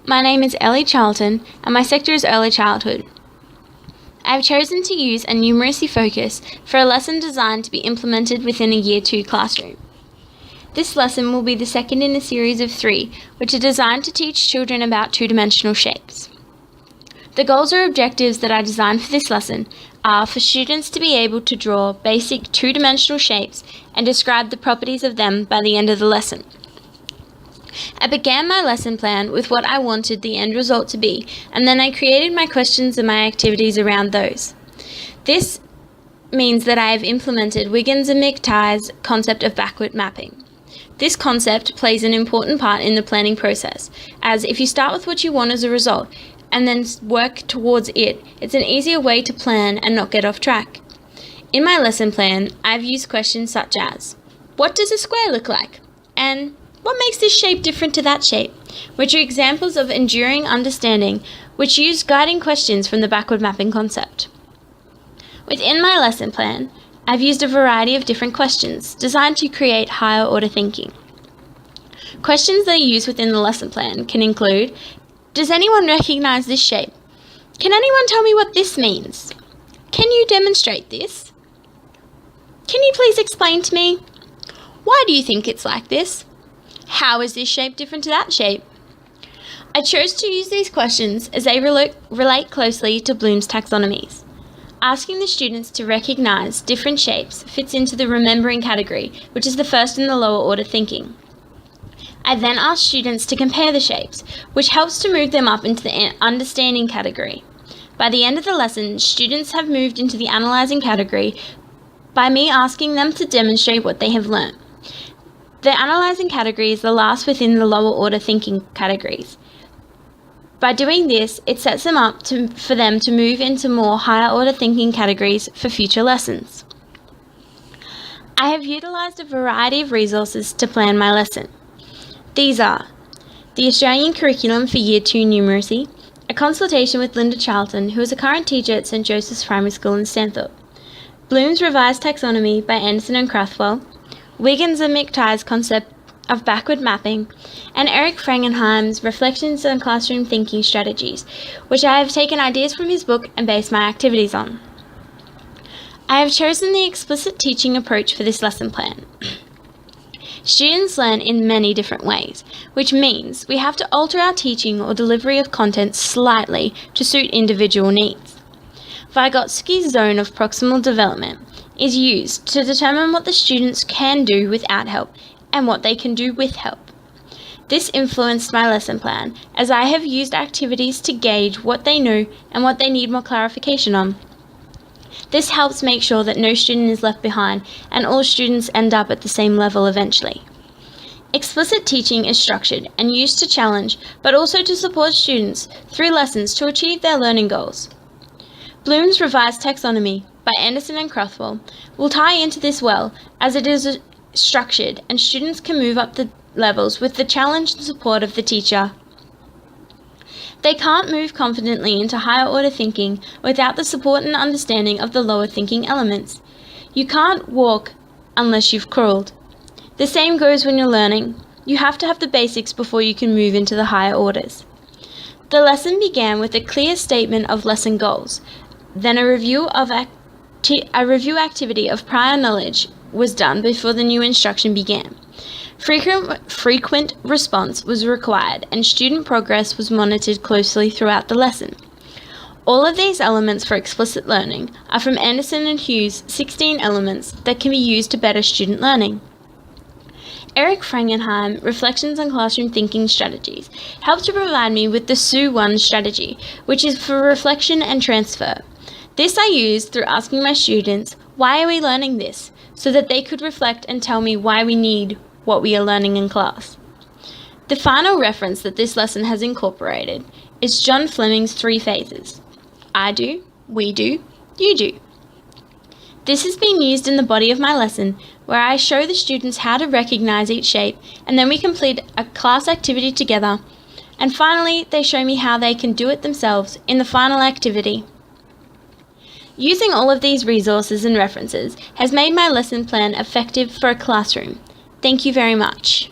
My name is Ellie Charlton and my sector is Early Childhood. I have chosen to use a numeracy focus for a lesson designed to be implemented within a Year 2 classroom. This lesson will be the second in a series of 3, which are designed to teach children about two-dimensional shapes. The goals or objectives that I designed for this lesson are for students to be able to draw basic two-dimensional shapes and describe the properties of them by the end of the lesson. I began my lesson plan with what I wanted the end result to be, and then I created my questions and my activities around those. This means that I have implemented Wiggins and McTighe's concept of backward mapping. This concept plays an important part in the planning process, as if you start with what you want as a result and then work towards it, it's an easier way to plan and not get off track. In my lesson plan, I've used questions such as, what does a square look like? And what makes this shape different to that shape? Which are examples of enduring understanding which use guiding questions from the backward mapping concept. Within my lesson plan, I've used a variety of different questions designed to create higher order thinking. Questions that are used within the lesson plan can include, does anyone recognize this shape? Can anyone tell me what this means? Can you demonstrate this? Can you please explain to me? Why do you think it's like this? How is this shape different to that shape? I chose to use these questions as they relate closely to Bloom's taxonomies. Asking the students to recognize different shapes fits into the remembering category, which is the first in the lower order thinking. I then asked students to compare the shapes, which helps to move them up into the understanding category. By the end of the lesson, students have moved into the analyzing category by me asking them to demonstrate what they have learnt. The analyzing category is the last within the lower order thinking categories. By doing this, it sets them up for them to move into more higher order thinking categories for future lessons. I have utilised a variety of resources to plan my lesson. These are the Australian Curriculum for Year 2 Numeracy, a consultation with Linda Charlton, who is a current teacher at St Joseph's Primary School in Stanthorpe, Bloom's Revised Taxonomy by Anderson and Crathwell, Wiggins and McTighe's concept of backward mapping, and Eric Frangenheim's Reflections on Classroom Thinking Strategies, which I have taken ideas from his book and based my activities on. I have chosen the explicit teaching approach for this lesson plan. Students learn in many different ways, which means we have to alter our teaching or delivery of content slightly to suit individual needs. Vygotsky's zone of proximal development is used to determine what the students can do without help and what they can do with help. This influenced my lesson plan, as I have used activities to gauge what they know and what they need more clarification on. This helps make sure that no student is left behind and all students end up at the same level eventually. Explicit teaching is structured and used to challenge, but also to support students through lessons to achieve their learning goals. Bloom's Revised Taxonomy by Anderson and Crathwell will tie into this well, as it is structured and students can move up the levels with the challenge and support of the teacher. They can't move confidently into higher order thinking without the support and understanding of the lower thinking elements. You can't walk unless you've crawled. The same goes when you're learning. You have to have the basics before you can move into the higher orders. The lesson began with a clear statement of lesson goals. Then a review activity of prior knowledge was done before the new instruction began. Frequent response was required and student progress was monitored closely throughout the lesson. All of these elements for explicit learning are from Anderson and Hughes' 16 elements that can be used to better student learning. Eric Frangenheim, Reflections on Classroom Thinking Strategies, helped to provide me with the SU1 strategy, which is for reflection and transfer. This I used through asking my students, why are we learning this? So that they could reflect and tell me why we need what we are learning in class. The final reference that this lesson has incorporated is John Fleming's 3 phases. I do, we do, you do. This has been used in the body of my lesson, where I show the students how to recognize each shape, and then we complete a class activity together, and finally they show me how they can do it themselves in the final activity. Using all of these resources and references has made my lesson plan effective for a classroom. Thank you very much.